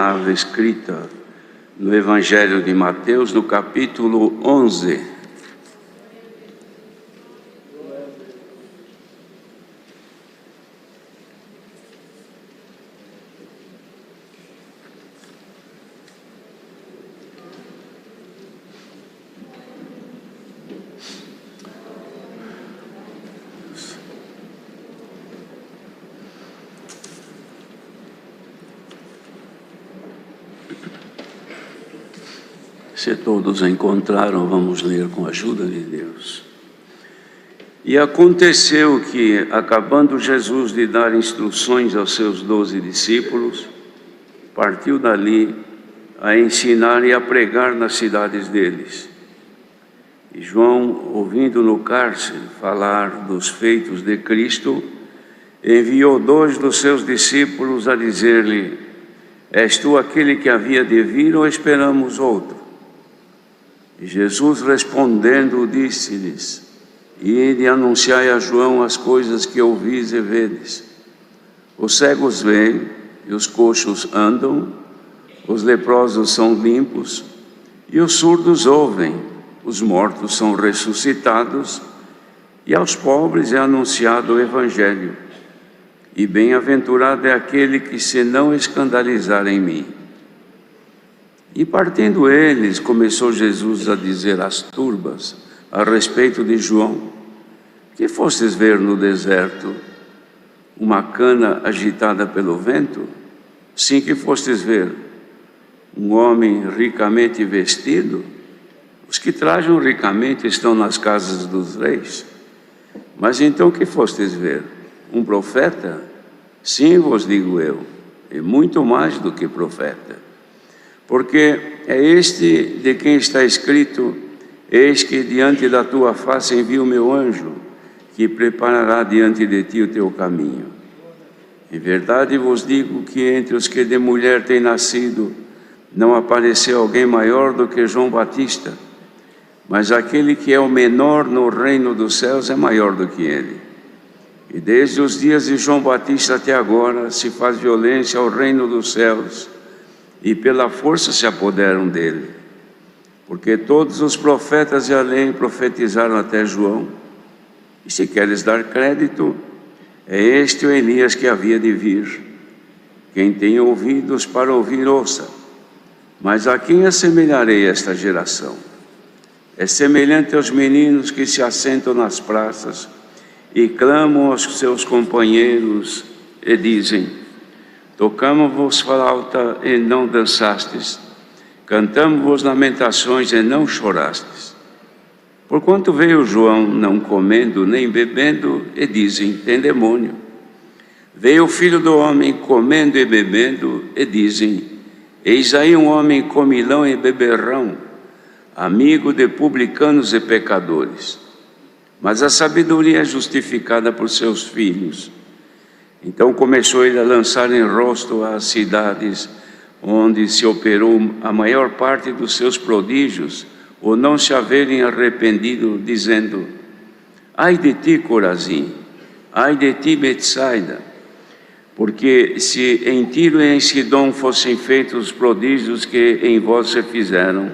palavra escrita no Evangelho de Mateus, no capítulo 11. Se todos encontraram, vamos ler com a ajuda de Deus. E aconteceu que, acabando Jesus de dar instruções aos seus 12 discípulos, partiu dali a ensinar e a pregar nas cidades deles. E João, ouvindo no cárcere falar dos feitos de Cristo, enviou 2 dos seus discípulos a dizer-lhe: És tu aquele que havia de vir ou esperamos outro? E Jesus respondendo disse-lhes: Ide e anunciai a João as coisas que ouvis e vedes. Os cegos veem e os coxos andam, os leprosos são limpos e os surdos ouvem, os mortos são ressuscitados e aos pobres é anunciado o Evangelho. E bem-aventurado é aquele que se não escandalizar em mim. E partindo eles, começou Jesus a dizer às turbas a respeito de João: Que fostes ver no deserto? Uma cana agitada pelo vento? Sim, que fostes ver? Um homem ricamente vestido? Os que trajam ricamente estão nas casas dos reis. Mas então que fostes ver? Um profeta? Sim, vos digo eu, e muito mais do que profeta. Porque é este de quem está escrito: Eis que diante da tua face envio o meu anjo, que preparará diante de ti o teu caminho. Em verdade vos digo que entre os que de mulher têm nascido, não apareceu alguém maior do que João Batista, mas aquele que é o menor no reino dos céus é maior do que ele. E desde os dias de João Batista até agora se faz violência ao reino dos céus, e pela força se apoderam dele. Porque todos os profetas e a lei profetizaram até João. E se queres dar crédito, é este o Elias que havia de vir. Quem tem ouvidos para ouvir, ouça. Mas a quem assemelharei esta geração? É semelhante aos meninos que se assentam nas praças e clamam aos seus companheiros e dizem: Tocamos-vos flauta e não dançastes, cantamos-vos lamentações e não chorastes. Porquanto veio João não comendo nem bebendo, e dizem: tem demônio. Veio o Filho do Homem comendo e bebendo, e dizem: eis aí um homem comilão e beberrão, amigo de publicanos e pecadores. Mas a sabedoria é justificada por seus filhos. Então começou ele a lançar em rosto as cidades onde se operou a maior parte dos seus prodígios, ou não se haverem arrependido, dizendo: ai de ti, Corazim, ai de ti, Betsaida, porque se em Tiro e em Sidom fossem feitos os prodígios que em vós se fizeram,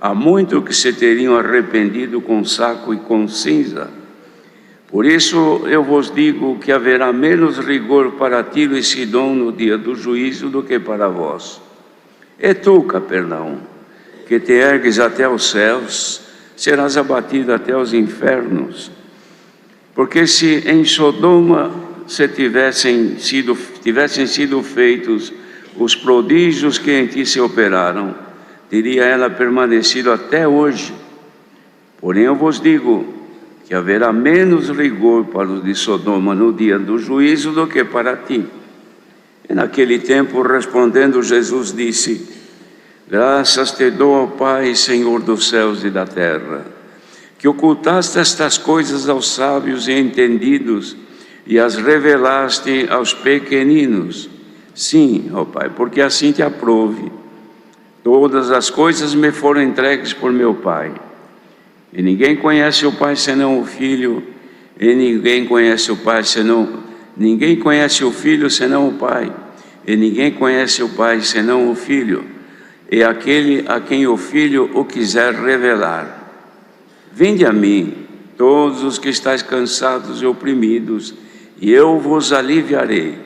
há muito que se teriam arrependido com saco e com cinza. Por isso eu vos digo que haverá menos rigor para Tiro e Sidom no dia do juízo do que para vós. E tu, Capernaum, que te ergues até os céus, serás abatido até os infernos. Porque se em Sodoma tivessem sido feitos os prodígios que em ti se operaram, teria ela permanecido até hoje. Porém eu vos digo que haverá menos rigor para os de Sodoma no dia do juízo do que para ti. E naquele tempo, respondendo, Jesus disse: graças te dou ao Pai, Senhor dos céus e da terra, que ocultaste estas coisas aos sábios e entendidos e as revelaste aos pequeninos. Sim, ó Pai, porque assim te aprouve. Todas as coisas me foram entregues por meu Pai. E ninguém conhece o Pai senão o Filho, e ninguém conhece o Filho senão o Pai, e ninguém conhece o Pai senão o Filho, e aquele a quem o Filho o quiser revelar. Vinde a mim, todos os que estáis cansados e oprimidos, e eu vos aliviarei.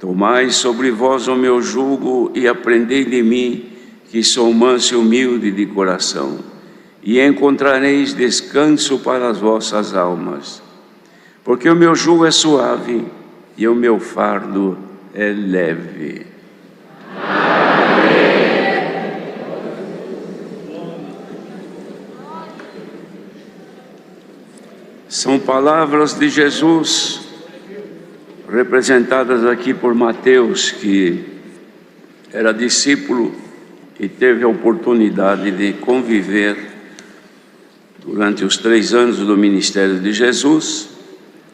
Tomai sobre vós o meu jugo e aprendei de mim, que sou manso e humilde de coração, e encontrareis descanso para as vossas almas. Porque o meu jugo é suave e o meu fardo é leve. São palavras de Jesus, representadas aqui por Mateus, que era discípulo e teve a oportunidade de conviver durante os 3 anos do ministério de Jesus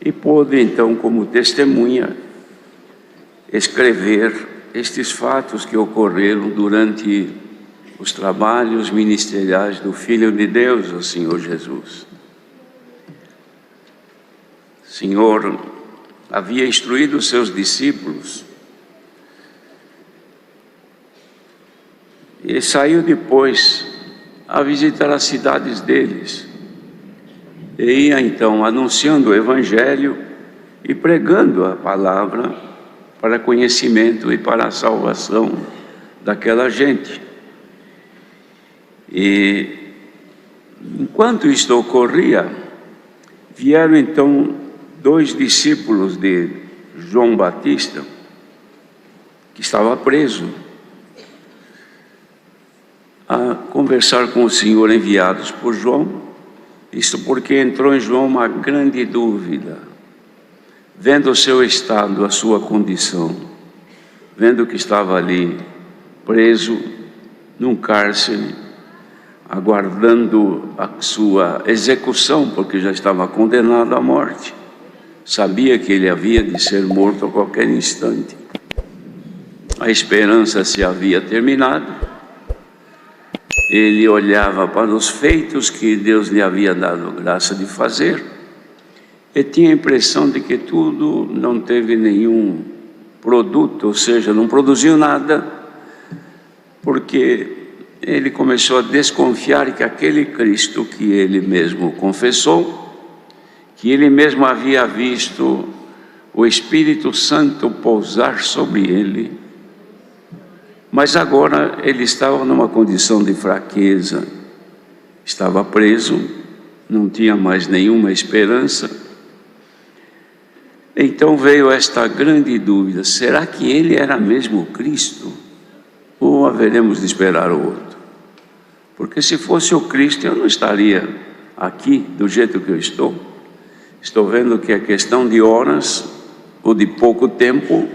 e pôde então, como testemunha, escrever estes fatos que ocorreram durante os trabalhos ministeriais do Filho de Deus, o Senhor Jesus. O Senhor havia instruído os seus discípulos e saiu depois a visitar as cidades deles e ia então anunciando o Evangelho e pregando a palavra para conhecimento e para a salvação daquela gente. E enquanto isto ocorria, vieram então 2 discípulos de João Batista, que estava preso, a conversar com o Senhor, enviados por João. Isto porque entrou em João uma grande dúvida, vendo o seu estado, a sua condição, vendo que estava ali preso num cárcere, aguardando a sua execução, porque já estava condenado à morte. Sabia que ele havia de ser morto a qualquer instante. A esperança se havia terminado. Ele olhava para os feitos que Deus lhe havia dado graça de fazer e tinha a impressão de que tudo não teve nenhum produto, ou seja, não produziu nada, porque ele começou a desconfiar que aquele Cristo que ele mesmo confessou, que ele mesmo havia visto o Espírito Santo pousar sobre ele, mas agora ele estava numa condição de fraqueza, estava preso, não tinha mais nenhuma esperança. Então veio esta grande dúvida: será que ele era mesmo o Cristo? Ou haveremos de esperar o outro? Porque se fosse o Cristo, eu não estaria aqui do jeito que eu estou. Estou vendo que é questão de horas ou de pouco tempo,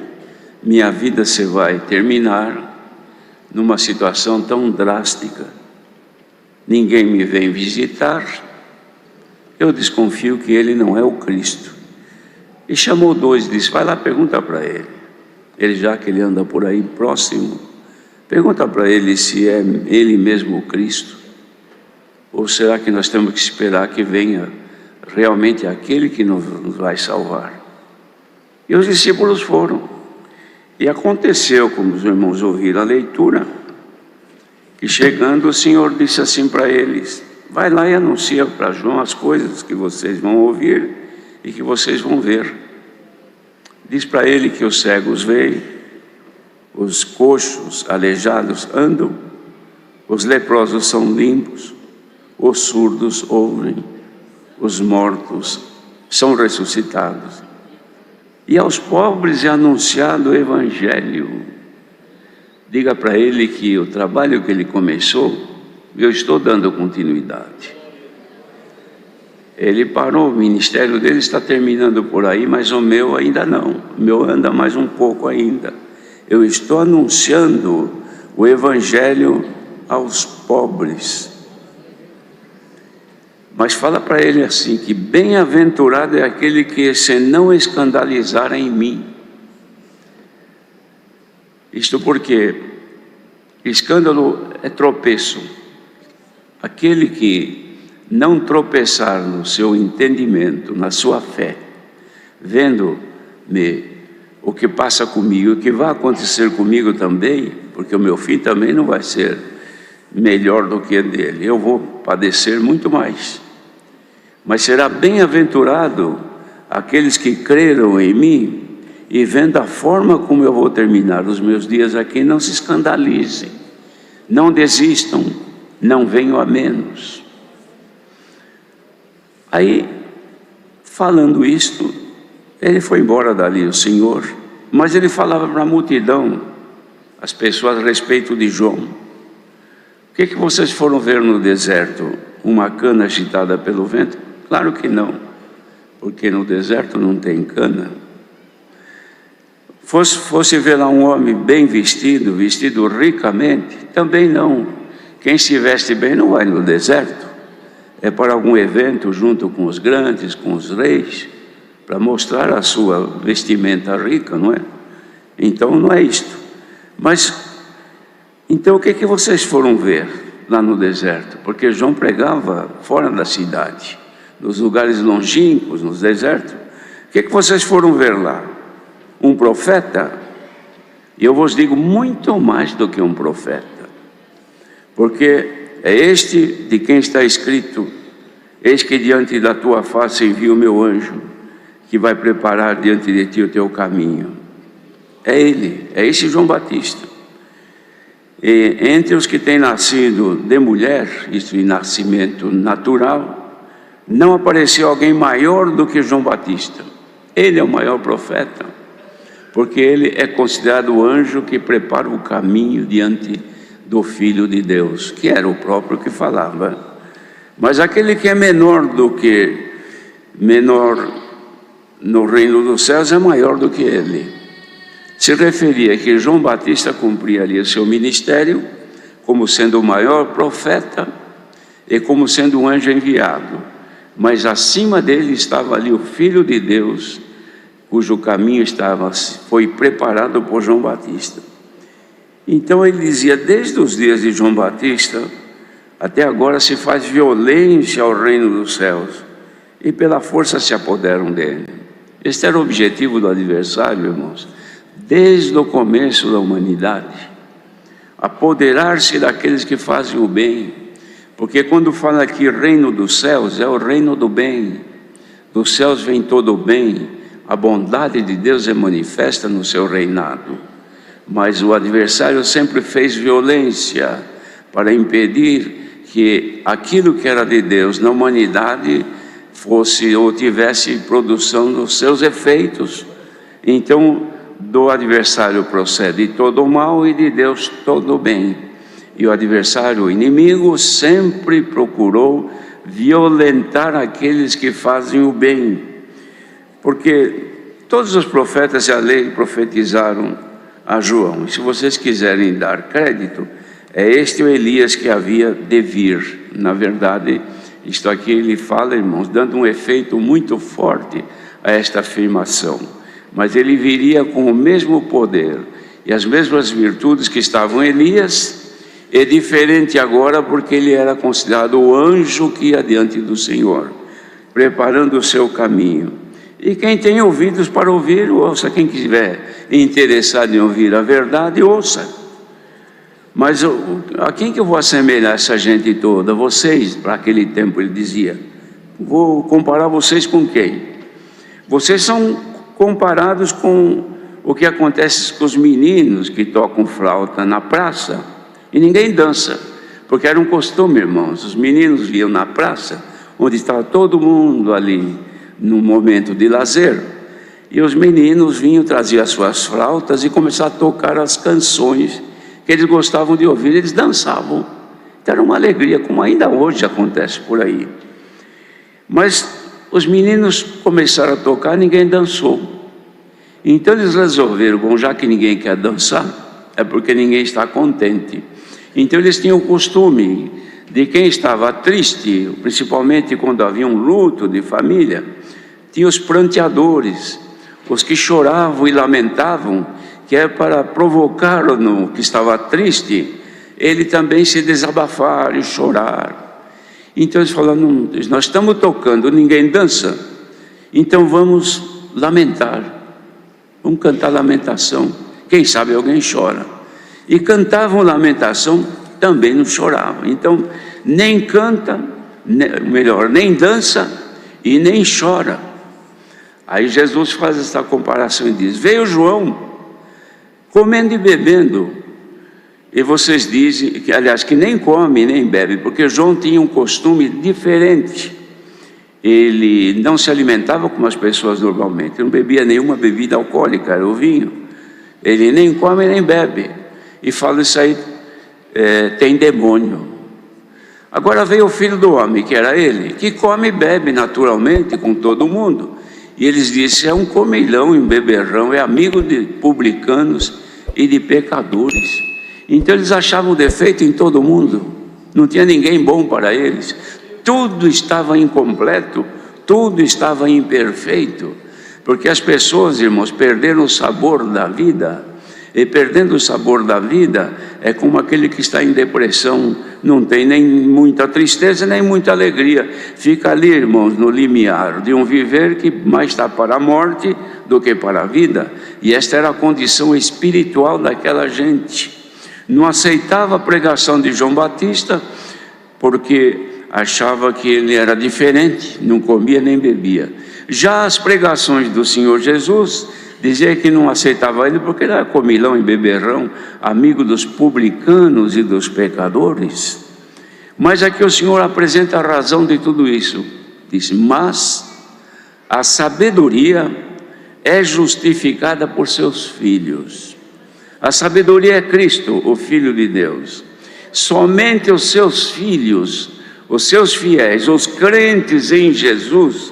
minha vida se vai terminar numa situação tão drástica. Ninguém me vem visitar, eu desconfio que ele não é o Cristo. E chamou 2 e disse: vai lá, pergunta para ele. Ele, já que ele anda por aí próximo, pergunta para ele se é ele mesmo o Cristo, ou será que nós temos que esperar que venha realmente aquele que nos vai salvar. E os discípulos foram. E aconteceu, como os irmãos ouviram a leitura, que chegando o Senhor disse assim para eles: vai lá e anuncia para João as coisas que vocês vão ouvir e que vocês vão ver. Diz para ele que os cegos veem, os coxos, aleijados andam, os leprosos são limpos, os surdos ouvem, os mortos são ressuscitados. E aos pobres é anunciado o Evangelho. Diga para ele que o trabalho que ele começou, eu estou dando continuidade. Ele parou, o ministério dele está terminando por aí, mas o meu ainda não. O meu anda mais um pouco ainda. Eu estou anunciando o Evangelho aos pobres. Mas fala para ele assim, que bem-aventurado é aquele que se não escandalizar em mim. Isto porque escândalo é tropeço. Aquele que não tropeçar no seu entendimento, na sua fé, vendo-me o que passa comigo, o que vai acontecer comigo também, porque o meu fim também não vai ser melhor do que o dele. Eu vou padecer muito mais. Mas será bem-aventurado aqueles que creram em mim e vendo a forma como eu vou terminar os meus dias aqui, não se escandalizem, não desistam, não venham a menos. Aí, falando isto, ele foi embora dali, o Senhor, mas ele falava para a multidão, as pessoas a respeito de João. O que vocês foram ver no deserto? Uma cana agitada pelo vento? Claro que não, porque no deserto não tem cana. Fosse ver lá um homem bem vestido, vestido ricamente? Também não. Quem se veste bem não vai no deserto. É para algum evento junto com os grandes, com os reis, para mostrar a sua vestimenta rica, não é? Então não é isto. Mas, então o que vocês foram ver lá no deserto? Porque João pregava fora da cidade, nos lugares longínquos, nos desertos. O que vocês foram ver lá? Um profeta? E eu vos digo muito mais do que um profeta, porque é este de quem está escrito: eis que diante da tua face envio o meu anjo, que vai preparar diante de ti o teu caminho. É ele, é esse João Batista. E entre os que têm nascido de mulher, isto de nascimento natural, não apareceu alguém maior do que João Batista. Ele é o maior profeta, porque ele é considerado o anjo que prepara o caminho diante do Filho de Deus, que era o próprio que falava. Mas aquele que é menor no reino dos céus é maior do que ele. Se referia que João Batista cumpria ali seu ministério como sendo o maior profeta e como sendo um anjo enviado. Mas acima dele estava ali o Filho de Deus, cujo caminho foi preparado por João Batista. Então ele dizia: desde os dias de João Batista até agora se faz violência ao reino dos céus, e pela força se apoderam dele. Este era o objetivo do adversário, irmãos, desde o começo da humanidade: apoderar-se daqueles que fazem o bem. Porque quando fala aqui reino dos céus, é o reino do bem. Dos céus vem todo o bem, a bondade de Deus é manifesta no seu reinado. Mas o adversário sempre fez violência para impedir que aquilo que era de Deus na humanidade fosse ou tivesse produção dos seus efeitos. Então, do adversário procede todo o mal e de Deus todo o bem. E o adversário, o inimigo, sempre procurou violentar aqueles que fazem o bem. Porque todos os profetas e a lei profetizaram a João. E se vocês quiserem dar crédito, é este o Elias que havia de vir. Na verdade, isto aqui ele fala, irmãos, dando um efeito muito forte a esta afirmação. Mas ele viria com o mesmo poder e as mesmas virtudes que estavam em Elias. É diferente agora porque ele era considerado o anjo que ia diante do Senhor, preparando o seu caminho. E quem tem ouvidos para ouvir, ouça. Quem estiver interessado em ouvir a verdade, ouça. Mas a quem que eu vou assemelhar essa gente toda? Vocês, para aquele tempo ele dizia. Vou comparar vocês com quem? Vocês são comparados com o que acontece com os meninos que tocam flauta na praça. E ninguém dança, porque era um costume, irmãos. Os meninos iam na praça, onde estava todo mundo ali, num momento de lazer. E os meninos vinham, traziam as suas flautas e começavam a tocar as canções que eles gostavam de ouvir. Eles dançavam. Então era uma alegria, como ainda hoje acontece por aí. Mas os meninos começaram a tocar, ninguém dançou. Então eles resolveram, bom, já que ninguém quer dançar, é porque ninguém está contente. Então eles tinham o costume de quem estava triste, principalmente quando havia um luto de família, tinha os pranteadores, os que choravam e lamentavam, que é para provocar no que estava triste, ele também se desabafar e chorar. Então eles falaram: nós estamos tocando, ninguém dança, então vamos lamentar, Vamos cantar lamentação. Quem sabe alguém chora. E cantavam lamentação, também não choravam. Então, nem canta, nem dança e nem chora. Aí Jesus faz essa comparação e diz: veio João comendo e bebendo, e vocês dizem, que, aliás, que nem come nem bebe, porque João tinha um costume diferente. Ele não se alimentava como as pessoas normalmente, não bebia nenhuma bebida alcoólica, era o vinho. Ele nem come nem bebe, e fala: isso aí tem demônio. Agora veio o Filho do Homem, que era ele, que come e bebe naturalmente com todo mundo. E eles disseram: é um comilão e um beberrão, é amigo de publicanos e de pecadores. Então eles achavam defeito em todo mundo, não tinha ninguém bom para eles. Tudo estava incompleto, tudo estava imperfeito, porque as pessoas, irmãos, perderam o sabor da vida. E perdendo o sabor da vida, é como aquele que está em depressão, não tem nem muita tristeza, nem muita alegria. Fica ali, irmãos, no limiar de um viver que mais está para a morte do que para a vida. E esta era a condição espiritual daquela gente. Não aceitava a pregação de João Batista, porque achava que ele era diferente, não comia nem bebia. Já as pregações do Senhor Jesus, dizia que não aceitava ele porque ele era comilão e beberrão, amigo dos publicanos e dos pecadores. Mas aqui o Senhor apresenta a razão de tudo isso. Diz: mas a sabedoria é justificada por seus filhos. A sabedoria é Cristo, o Filho de Deus. Somente os seus filhos, os seus fiéis, os crentes em Jesus,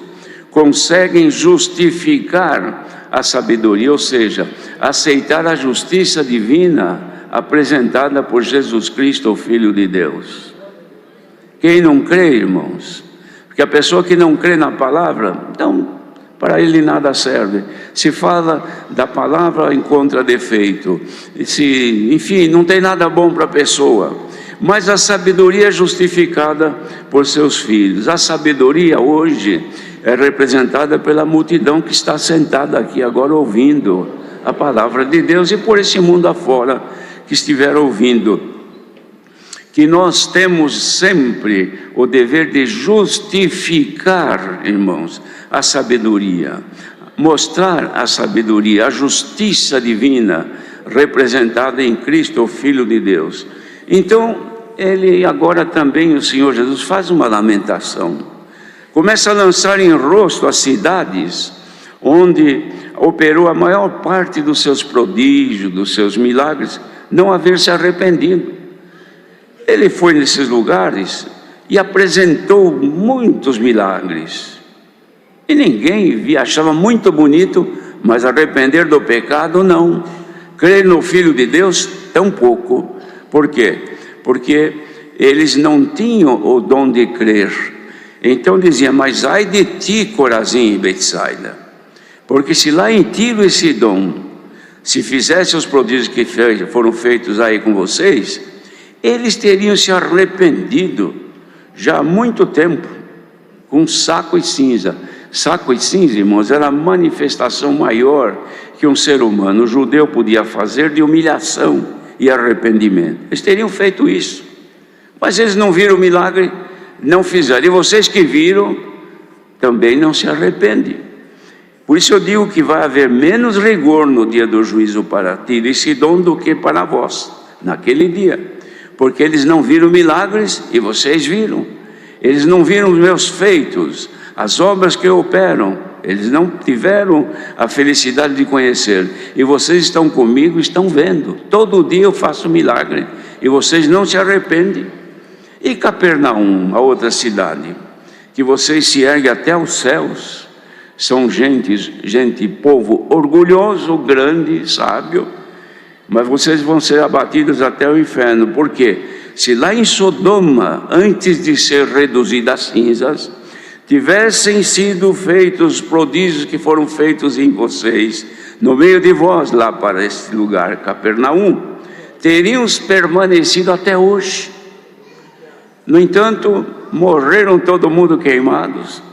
conseguem justificar a sabedoria, ou seja, aceitar a justiça divina apresentada por Jesus Cristo, o Filho de Deus. Quem não crê, irmãos, porque a pessoa que não crê na palavra, então para ele nada serve. Se fala da palavra, encontra defeito. Enfim, não tem nada bom para a pessoa. Mas a sabedoria é justificada por seus filhos. A sabedoria hoje é representada pela multidão que está sentada aqui agora ouvindo a palavra de Deus, e por esse mundo afora que estiver ouvindo. Que nós temos sempre o dever de justificar, irmãos, a sabedoria, mostrar a sabedoria, a justiça divina representada em Cristo, o Filho de Deus. Então, ele agora também, o Senhor Jesus, faz uma lamentação. Começa a lançar em rosto as cidades onde operou a maior parte dos seus prodígios, dos seus milagres, não haver se arrependido. Ele foi nesses lugares e apresentou muitos milagres. E ninguém achava muito bonito, mas arrepender do pecado, não. Crer no Filho de Deus, tampouco. Por quê? Porque eles não tinham o dom de crer. Então dizia: mas ai de ti, Corazim e Betsaida, porque se lá em Tiro e Sidom se fizesse os prodígios que foram feitos aí com vocês, eles teriam se arrependido já há muito tempo, com saco e cinza. Saco e cinza, irmãos, era a manifestação maior que um ser humano, o judeu, podia fazer de humilhação e arrependimento. Eles teriam feito isso, mas eles não viram o milagre, não fizeram. E vocês que viram, também não se arrependem. Por isso eu digo que vai haver menos rigor no dia do juízo para Tiro e Sidom do que para vós, naquele dia. Porque eles não viram milagres e vocês viram. Eles não viram os meus feitos, as obras que eu opero. Eles não tiveram a felicidade de conhecer. E vocês estão comigo, estão vendo. Todo dia eu faço milagre e vocês não se arrependem. E Capernaum, a outra cidade, que vocês se erguem até os céus, são povo orgulhoso, grande, sábio, mas vocês vão ser abatidos até o inferno. Por quê? Se lá em Sodoma, antes de ser reduzida a cinzas, tivessem sido feitos os prodígios que foram feitos em vocês, no meio de vós, lá para esse lugar, Capernaum, teriam permanecido até hoje. No entanto, morreram todo mundo queimados,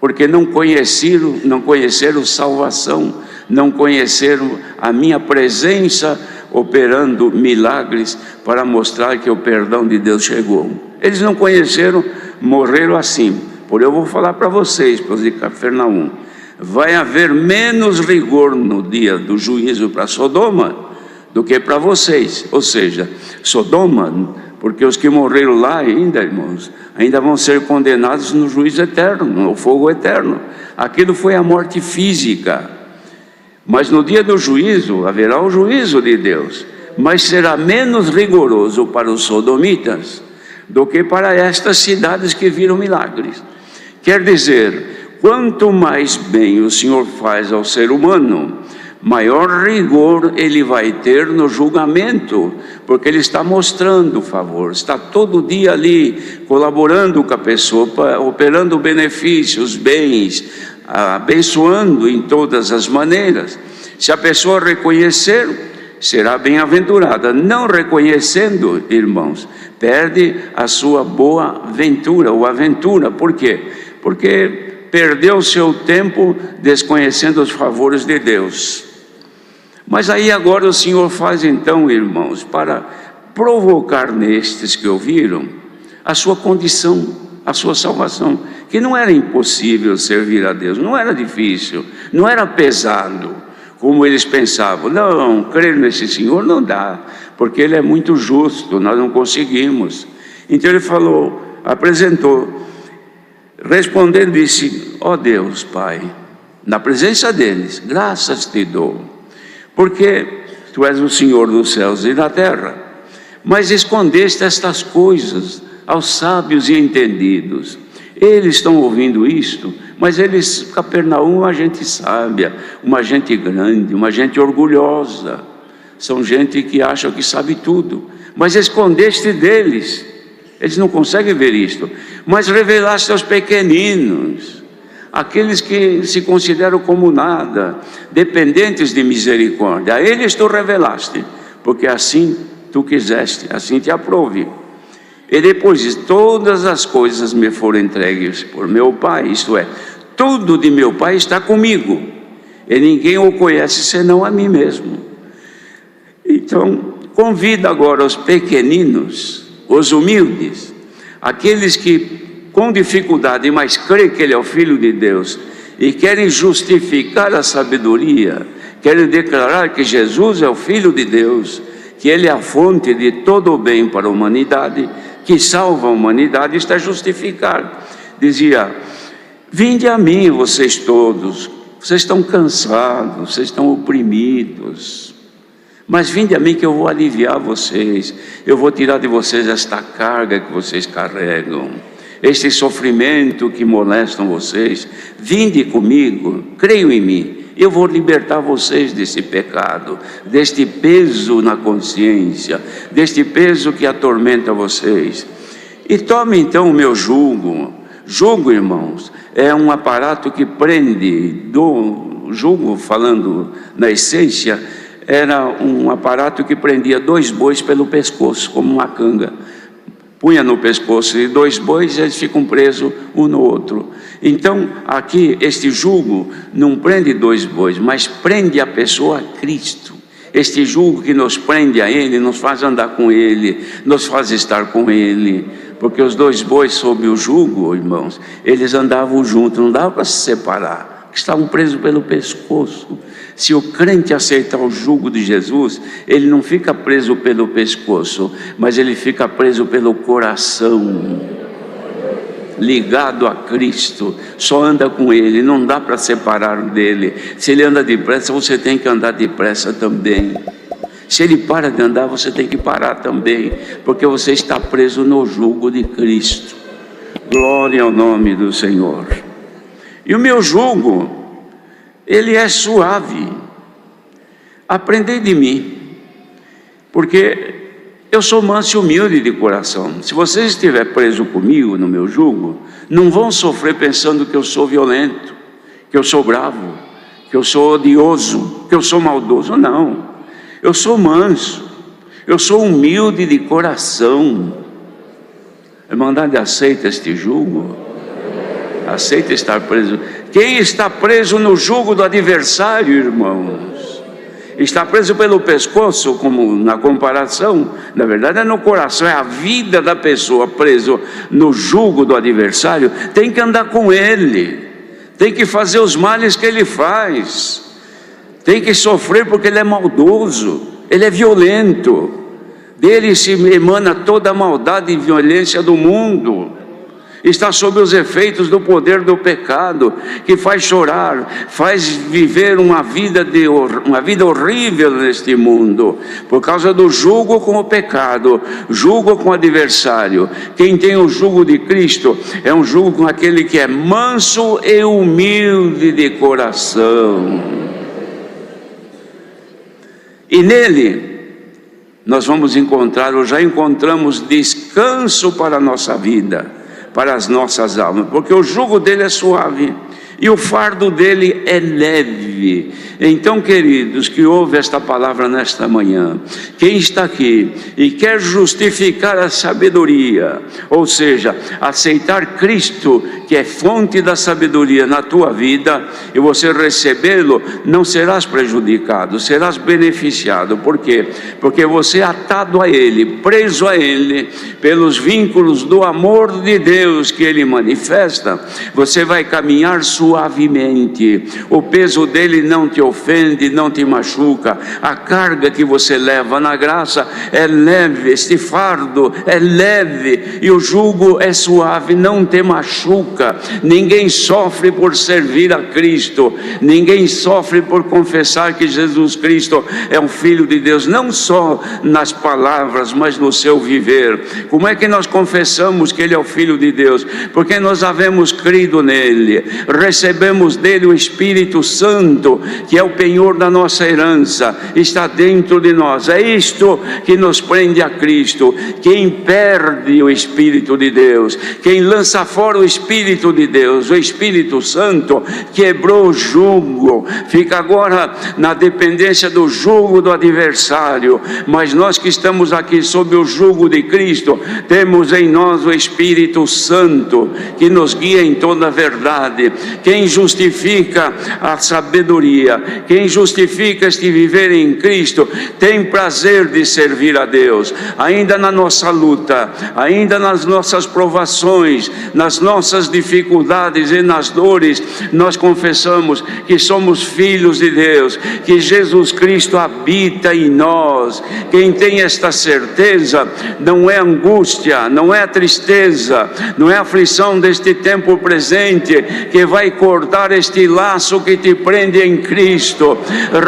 porque não conheceram salvação, não conheceram a minha presença operando milagres para mostrar que o perdão de Deus chegou. Eles não conheceram, morreram assim. Por eu vou falar para vocês, para os de Cafarnaum, vai haver menos rigor no dia do juízo para Sodoma do que para vocês. Ou seja, Sodoma, porque os que morreram lá ainda, irmãos, ainda vão ser condenados no juízo eterno, no fogo eterno. Aquilo foi a morte física. Mas no dia do juízo, haverá o juízo de Deus, mas será menos rigoroso para os sodomitas do que para estas cidades que viram milagres. Quer dizer, quanto mais bem o Senhor faz ao ser humano, maior rigor ele vai ter no julgamento, porque ele está mostrando o favor, está todo dia ali colaborando com a pessoa, operando benefícios, bens, abençoando em todas as maneiras. Se a pessoa reconhecer, será bem-aventurada. Não reconhecendo, irmãos, perde a sua boa ventura ou aventura. Por quê? Porque perdeu o seu tempo desconhecendo os favores de Deus. Mas aí agora o Senhor faz então, irmãos, para provocar nestes que ouviram a sua condição, a sua salvação, que não era impossível servir a Deus, não era difícil, não era pesado, como eles pensavam. Não, crer nesse Senhor não dá, porque Ele é muito justo, nós não conseguimos. Então ele falou, apresentou, respondendo disse, ó Deus Pai, na presença deles, graças te dou, porque Tu és o Senhor dos céus e da terra, mas escondeste estas coisas aos sábios e entendidos. Eles estão ouvindo isto, mas eles, Cafarnaum, uma gente sábia, uma gente grande, uma gente orgulhosa, são gente que acha que sabe tudo, mas escondeste deles, eles não conseguem ver isto, mas revelaste aos pequeninos, aqueles que se consideram como nada, dependentes de misericórdia, a eles Tu revelaste, porque assim Tu quiseste, assim te aprove. E depois diz, todas as coisas me foram entregues por meu Pai, isto é, tudo de meu Pai está comigo, e ninguém o conhece senão a mim mesmo. Então, convida agora os pequeninos, os humildes, aqueles que com dificuldade, mas creem que Ele é o Filho de Deus, e querem justificar a sabedoria, querem declarar que Jesus é o Filho de Deus, que Ele é a fonte de todo o bem para a humanidade, que salva a humanidade, está justificado. Dizia, vinde a mim vocês todos, vocês estão cansados, vocês estão oprimidos, mas vinde a mim que eu vou aliviar vocês, eu vou tirar de vocês esta carga que vocês carregam, este sofrimento que molestam vocês. Vinde comigo, creiam em mim, eu vou libertar vocês desse pecado, deste peso na consciência, deste peso que atormenta vocês. E tome então o meu jugo. Jugo, irmãos, é um aparato que prende, do jugo, falando na essência, era um aparato que prendia 2 bois pelo pescoço, como uma canga. Punha no pescoço de 2 bois e eles ficam presos um no outro. Então, aqui, este jugo não prende 2 bois, mas prende a pessoa a Cristo. Este jugo que nos prende a Ele, nos faz andar com Ele, nos faz estar com Ele. Porque os 2 bois sob o jugo, irmãos, eles andavam juntos, não dava para se separar, estavam presos pelo pescoço. Se o crente aceitar o jugo de Jesus, ele não fica preso pelo pescoço, mas ele fica preso pelo coração, ligado a Cristo, só anda com Ele, não dá para separar dele. Se ele anda depressa, você tem que andar depressa também. Se ele para de andar, você tem que parar também, porque você está preso no jugo de Cristo. Glória ao nome do Senhor. E o meu jugo, ele é suave. Aprendei de mim, porque eu sou manso e humilde de coração. Se vocês estiverem presos comigo no meu jugo, não vão sofrer pensando que eu sou violento, que eu sou bravo, que eu sou odioso, que eu sou maldoso. Não, eu sou manso, eu sou humilde de coração. A Irmandade aceita este jugo? Aceita estar preso? Quem está preso no jugo do adversário, irmãos, está preso pelo pescoço, como na comparação, na verdade é no coração, é a vida da pessoa preso no jugo do adversário. Tem que andar com ele, tem que fazer os males que ele faz, tem que sofrer porque ele é maldoso, ele é violento, dele se emana toda a maldade e violência do mundo. Está sob os efeitos do poder do pecado, que faz chorar, faz viver uma vida horrível neste mundo, por causa do jugo com o pecado, jugo com o adversário. Quem tem o jugo de Cristo é um jugo com aquele que é manso e humilde de coração. E nele nós vamos encontrar, ou já encontramos, descanso para a nossa vida, para as nossas almas, porque o jugo dele é suave e o fardo dele é leve. Então, queridos, que ouve esta palavra nesta manhã, quem está aqui e quer justificar a sabedoria, ou seja, aceitar Cristo, que é fonte da sabedoria na tua vida, e você recebê-lo, não serás prejudicado, serás beneficiado. Por quê? Porque você é atado a Ele, preso a Ele, pelos vínculos do amor de Deus que Ele manifesta, você vai caminhar suavemente. O peso dele não te ofende, não te machuca. A carga que você leva na graça é leve, este fardo é leve e o jugo é suave, não te machuca. Ninguém sofre por servir a Cristo, ninguém sofre por confessar que Jesus Cristo é o Filho de Deus, não só nas palavras, mas no seu viver. Como é que nós confessamos que Ele é o Filho de Deus? Porque nós havemos crido nele, recebemos dele o Espírito Santo, que é o penhor da nossa herança, está dentro de nós. É isto que nos prende a Cristo. Quem perde o Espírito de Deus, quem lança fora o Espírito de Deus, o Espírito Santo, quebrou o jugo, fica agora na dependência do jugo do adversário. Mas nós que estamos aqui sob o jugo de Cristo, temos em nós o Espírito Santo, que nos guia em toda a verdade. Quem justifica a sabedoria, quem justifica este viver em Cristo, tem prazer de servir a Deus. Ainda na nossa luta, ainda nas nossas provações, nas nossas dificuldades e nas dores, nós confessamos que somos filhos de Deus, que Jesus Cristo habita em nós. Quem tem esta certeza, não é angústia, não é tristeza, não é aflição deste tempo presente que vai cortar este laço que te prende em Cristo.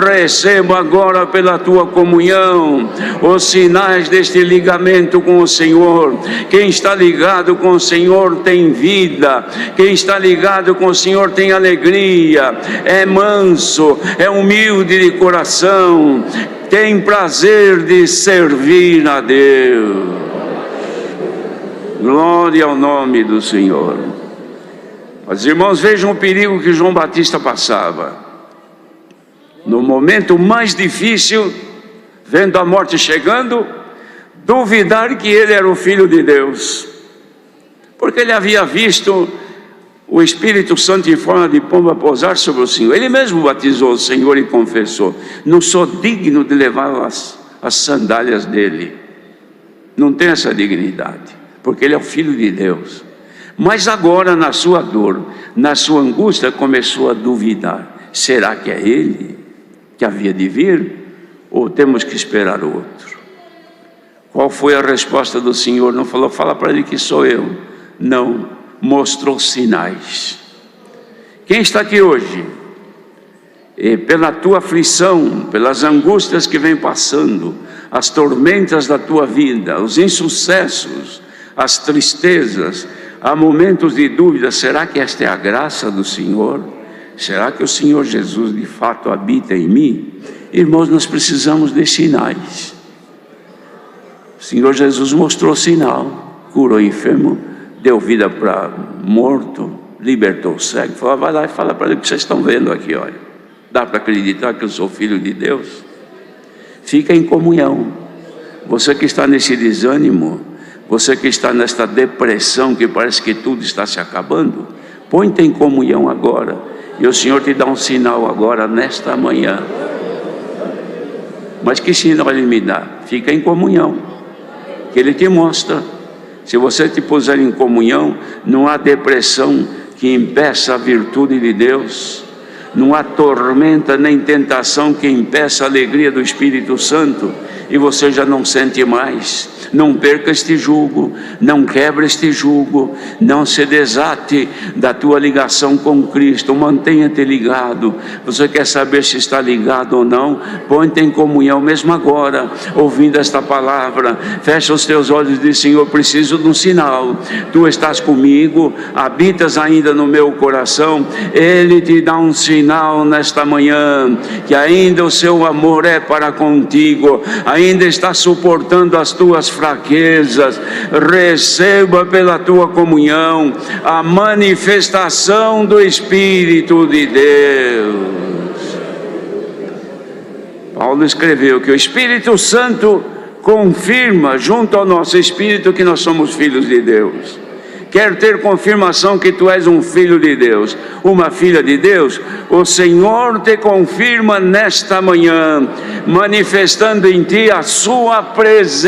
Receba agora pela tua comunhão os sinais deste ligamento com o Senhor. Quem está ligado com o Senhor tem vida, quem está ligado com o Senhor tem alegria, é manso, é humilde de coração, tem prazer de servir a Deus. Glória ao nome do Senhor. Mas, irmãos, vejam o perigo que João Batista passava. No momento mais difícil, vendo a morte chegando, duvidar que ele era o Filho de Deus, porque ele havia visto o Espírito Santo em forma de pomba pousar sobre o Senhor. Ele mesmo batizou o Senhor e confessou: não sou digno de levar as sandálias dele. Não tem essa dignidade, porque ele é o Filho de Deus. Mas agora, na sua dor, na sua angústia, começou a duvidar: será que é ele que havia de vir, ou temos que esperar outro? Qual foi a resposta do Senhor? Não falou: fala para ele que sou eu. Não, mostrou sinais. Quem está aqui hoje, e pela tua aflição, pelas angústias que vem passando, as tormentas da tua vida, os insucessos, as tristezas, há momentos de dúvida: será que esta é a graça do Senhor? Será que o Senhor Jesus de fato habita em mim? Irmãos, nós precisamos de sinais. O Senhor Jesus mostrou sinal, curou enfermo, deu vida para morto, libertou o cego. Falou: vai lá e fala para ele o que vocês estão vendo aqui, olha. Dá para acreditar que eu sou filho de Deus? Fica em comunhão. Você que está nesse desânimo, você que está nesta depressão que parece que tudo está se acabando, Põe-te em comunhão agora, e o Senhor te dá um sinal agora, nesta manhã. Mas que sinal Ele me dá? Fica em comunhão, que Ele te mostra. Se você te puser em comunhão, não há depressão que impeça a virtude de Deus, não há tormenta nem tentação que impeça a alegria do Espírito Santo, e você já não sente mais. Não perca este jugo, não quebre este jugo, não se desate da tua ligação com Cristo, mantenha-te ligado. Você quer saber se está ligado ou não? Põe-te em comunhão mesmo agora, ouvindo esta palavra. Fecha os teus olhos e diz: Senhor, preciso de um sinal. Tu estás comigo, habitas ainda no meu coração. Ele te dá um sinal nesta manhã, que ainda o seu amor é para contigo, ainda está suportando as tuas fraquezas. Receba pela tua comunhão a manifestação do Espírito de Deus. Paulo escreveu que o Espírito Santo confirma junto ao nosso espírito que nós somos filhos de Deus. Quer ter confirmação que tu és um filho de Deus, uma filha de Deus? O Senhor te confirma nesta manhã, manifestando em ti a sua presença.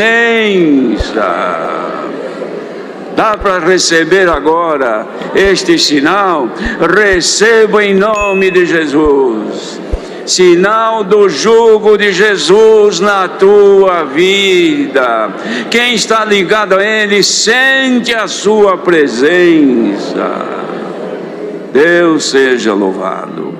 Dá para receber agora este sinal? Receba em nome de Jesus. Sinal do jugo de Jesus na tua vida. Quem está ligado a Ele sente a sua presença. Deus seja louvado.